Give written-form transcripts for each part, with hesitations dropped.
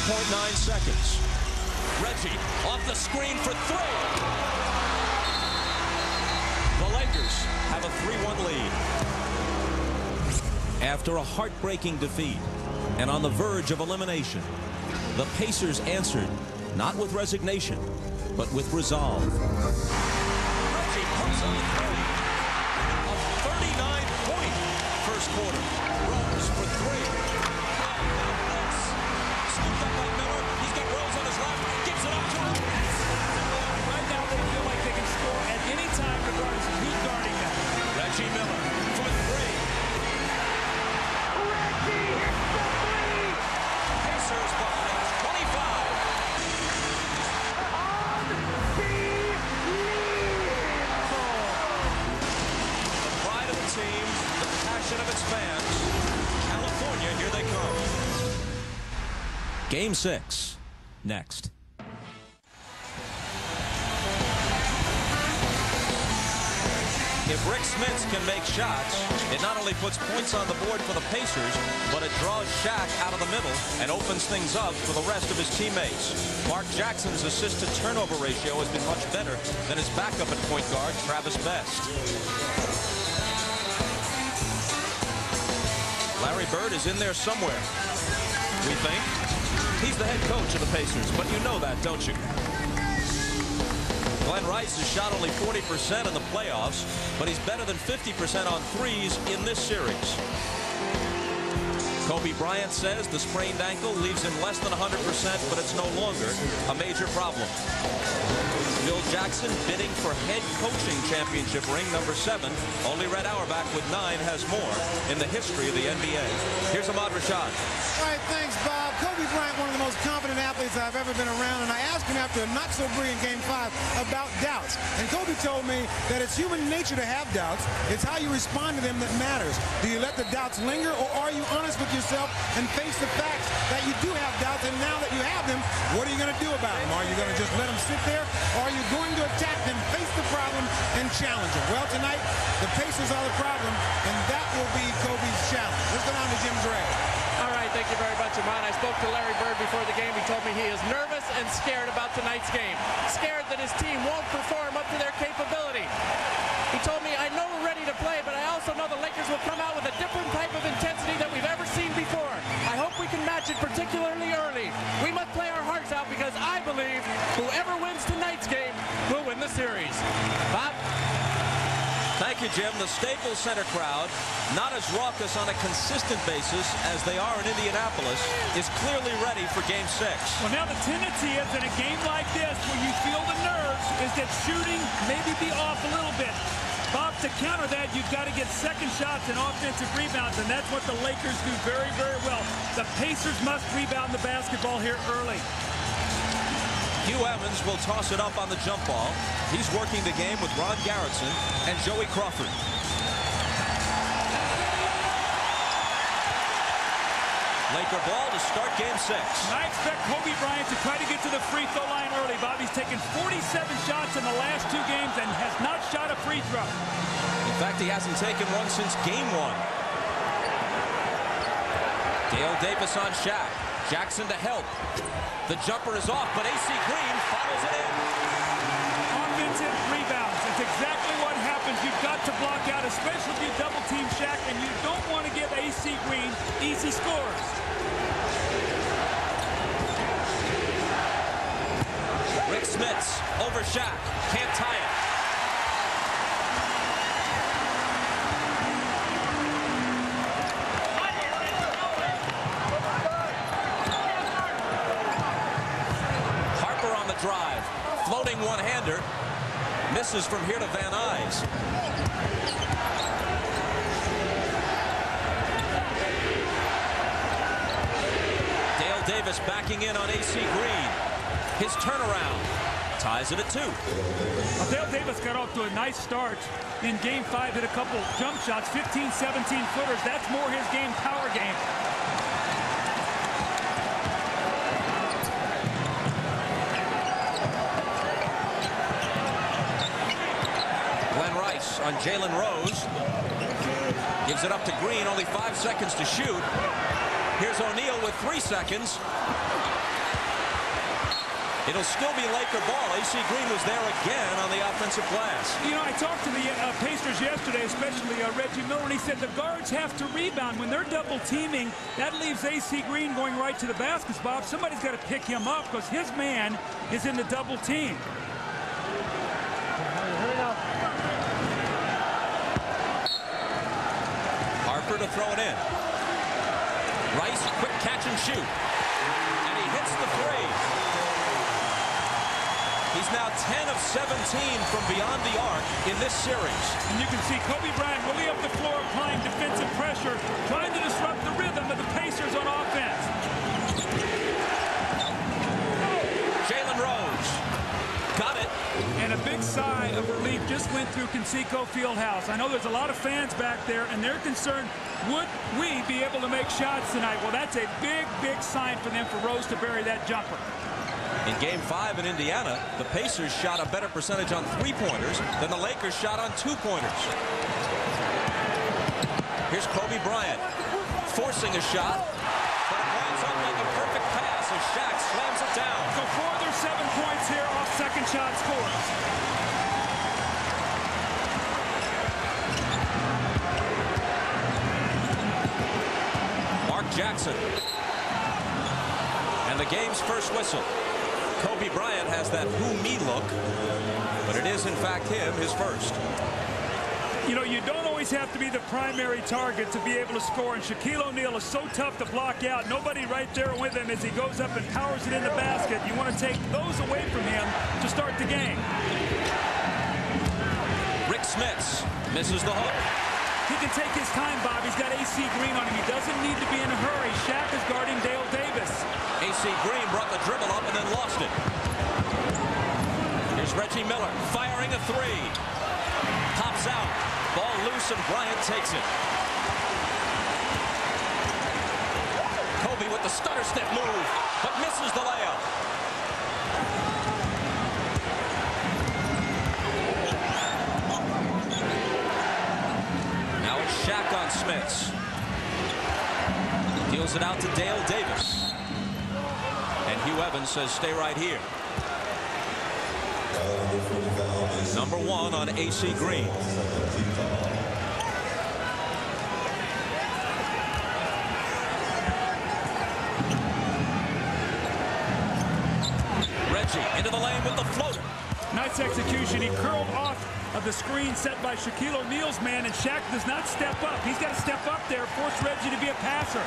5.9 seconds. Reggie off the screen for three. The Lakers have a 3-1 lead. After a heartbreaking defeat and on the verge of elimination, the Pacers answered not with resignation, but with resolve. Reggie pumps on the three. A 39-point first quarter. Rose for three. Scooped up by Miller. He's got Rose on his left. Gives it up to him. Right now they feel like they can score at any time regardless of who's guarding them. Reggie Miller for three. Reggie hits the three. Pacers behind 25. The pride of the team, the passion of its fans. California, here they come. Game 6, next. If Rick Smits can make shots, it not only puts points on the board for the Pacers, but it draws Shaq out of the middle and opens things up for the rest of his teammates. Mark Jackson's assist-to-turnover ratio has been much better than his backup at point guard, Travis Best. Larry Bird is in there somewhere, we think. He's the head coach of the Pacers, but you know that, don't you? Glenn Rice has shot only 40% in the playoffs, but he's better than 50% on threes in this series. Kobe Bryant says the sprained ankle leaves him less than 100%, but it's no longer a major problem. Phil Jackson bidding for head coaching championship ring number 7. Only Red Auerbach with 9 has more in the history of the NBA. Here's Ahmad Rashad. All right, thanks, Bob. Kobe Bryant, one of the most confident athletes I've ever been around, and I asked him after a not-so-brilliant Game 5 about doubts. And Kobe told me that it's human nature to have doubts. It's how you respond to them that matters. Do you let the doubts linger, or are you honest with yourself and face the facts that you do have doubts, and now that you have them, what are you going to do about them? Are you going to just let them sit there, or are you going to attack them, face the problem, and challenge them? Well, tonight, the Pacers are the problem, and that will be Kobe's challenge. Let's go down to Jim Gray. All right, thank you very much, Ahmad. I spoke to Larry Bird before the game. He told me he is nervous and scared about tonight's game. Scared that his team won't perform up to their capability. He told me, I know we're ready to play, but I also know the Lakers will come out with a different type of intensity that we've ever seen before. I hope we can match it particularly early. We must play our hearts out because I believe whoever wins tonight's game will win the series. Bob? Thank you, Jim. The Staples Center crowd, not as raucous on a consistent basis as they are in Indianapolis, is clearly ready for Game 6. Well, now the tendency is in a game like this where you feel the nerves is that shooting maybe be off a little bit. Bob, to counter that, you've got to get second shots and offensive rebounds, and that's what the Lakers do very, very well. The Pacers must rebound the basketball here early. Hugh Evans will toss it up on the jump ball. He's working the game with Ron Garretson and Joey Crawford. Laker ball to start Game 6. And I expect Kobe Bryant to try to get to the free throw line early, Bob. He's taken 47 shots in the last 2 games and has not shot a free throw. In fact, he hasn't taken one since Game 1. Dale Davis on Shaq. Jackson to help. The jumper is off, but A.C. Green follows it in. Offensive rebounds. It's exactly what happens. You've got to block out, especially if you double-team Shaq, and you don't want to give A.C. Green easy scores. Rick Smits over Shaq. Can't tie it. Drive, floating one-hander, misses from here to Van Nuys. Dale Davis backing in on A.C. Green. His turnaround ties it at 2. Well, Dale Davis got off to a nice start in Game 5, hit a couple jump shots, 15, 17-footers. That's more his game, power game. On Jalen Rose. Gives it up to Green. Only 5 seconds to shoot. Here's O'Neal with 3 seconds. It'll still be Laker ball. AC Green was there again on the offensive glass. You know, I talked to the Pacers yesterday, especially Reggie Miller, and he said the guards have to rebound. When they're double teaming, that leaves AC Green going right to the baskets, Bob. Somebody's got to pick him up because his man is in the double team. Harper to throw it in. Rice, quick catch and shoot. And he hits the three. He's now 10 of 17 from beyond the arc in this series. And you can see Kobe Bryant really up the floor applying defensive pressure, trying to disrupt the rhythm of the Pacers on offense. Jalen Rose. Got it. And a big sigh of relief just went through Conseco Fieldhouse. I know there's a lot of fans back there, and they're concerned, would we be able to make shots tonight? Well, that's a big, big sign for them for Rose to bury that jumper. In Game 5 in Indiana, the Pacers shot a better percentage on three-pointers than the Lakers shot on two-pointers. Here's Kobe Bryant forcing a shot, but it winds up like a perfect pass as Shaq slams it down. So 4 of their 7 points here off second shot scores. Mark Jackson. And the game's first whistle. Kobe Bryant has that who me look, but it is in fact him, his first. You know, you don't always have to be the primary target to be able to score, and Shaquille O'Neal is so tough to block out. Nobody right there with him as he goes up and powers it in the basket. You want to take those away from him to start the game. Rick Smits misses the hook. He can take his time, Bob. He's got AC Green on him. He doesn't need to be in a hurry. Shaq is guarding Dale Davis. AC Green brought the dribble up and then lost it. Here's Reggie Miller firing a three. Pops out. Ball loose and Bryant takes it. Kobe with the stutter step move, but misses the layup. Now it's Shaq on Smits. Deals it out to Dale Davis. And Hugh Evans says stay right here. Number 1 on AC Green. Reggie into the lane with the floater. Nice execution. He curled off of the screen set by Shaquille O'Neal's man, and Shaq does not step up. He's got to step up there, force Reggie to be a passer.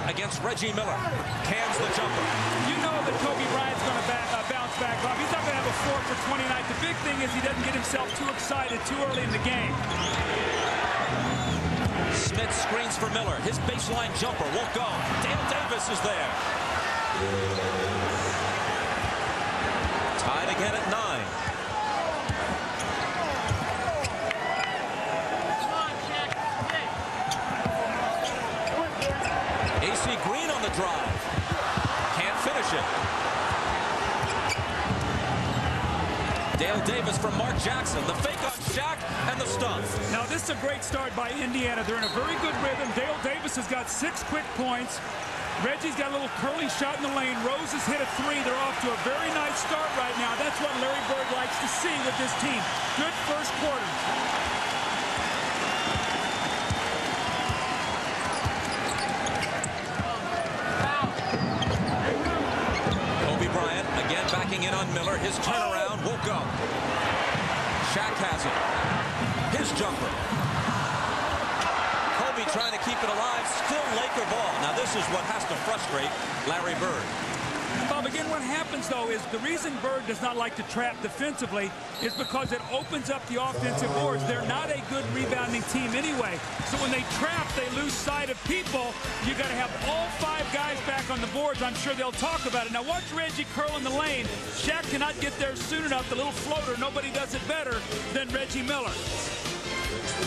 Against Reggie Miller. Cans the jumper. You know that Kobe Bryant's going to bounce back, Bob. He's not going to have a 4 for 20 tonight. The big thing is he doesn't get himself too excited too early in the game. Smith screens for Miller. His baseline jumper won't go. Dale Davis is there. Tied again at 9. AC Green on the drive. Can't finish it. Dale Davis from Mark Jackson. The fake on Shaq and the stuff. Now this is a great start by Indiana. They're in a very good rhythm. Dale Davis has got 6 quick points. Reggie's got a little curling shot in the lane. Rose has hit a 3. They're off to a very nice start right now. That's what Larry Bird likes to see with this team. Good first quarter. Again backing in on Miller. His turnaround won't go. Shaq has it. His jumper. Kobe trying to keep it alive. Still Laker ball. Now this is what has to frustrate Larry Bird. Bob, again, what happens, though, is the reason Bird does not like to trap defensively is because it opens up the offensive boards. They're not a good rebounding team anyway. So when they trap, they lose sight of people. You got to have all 5 guys back on the boards. I'm sure they'll talk about it. Now watch Reggie curl in the lane. Shaq cannot get there soon enough. The little floater, nobody does it better than Reggie Miller.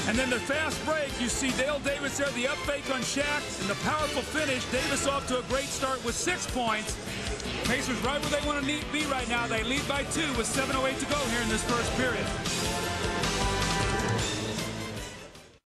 And then the fast break, you see Dale Davis there, the up fake on Shaq, and the powerful finish. Davis off to a great start with 6 points. Pacers right where they want to be right now. They lead by 2 with 7:08 to go here in this first period.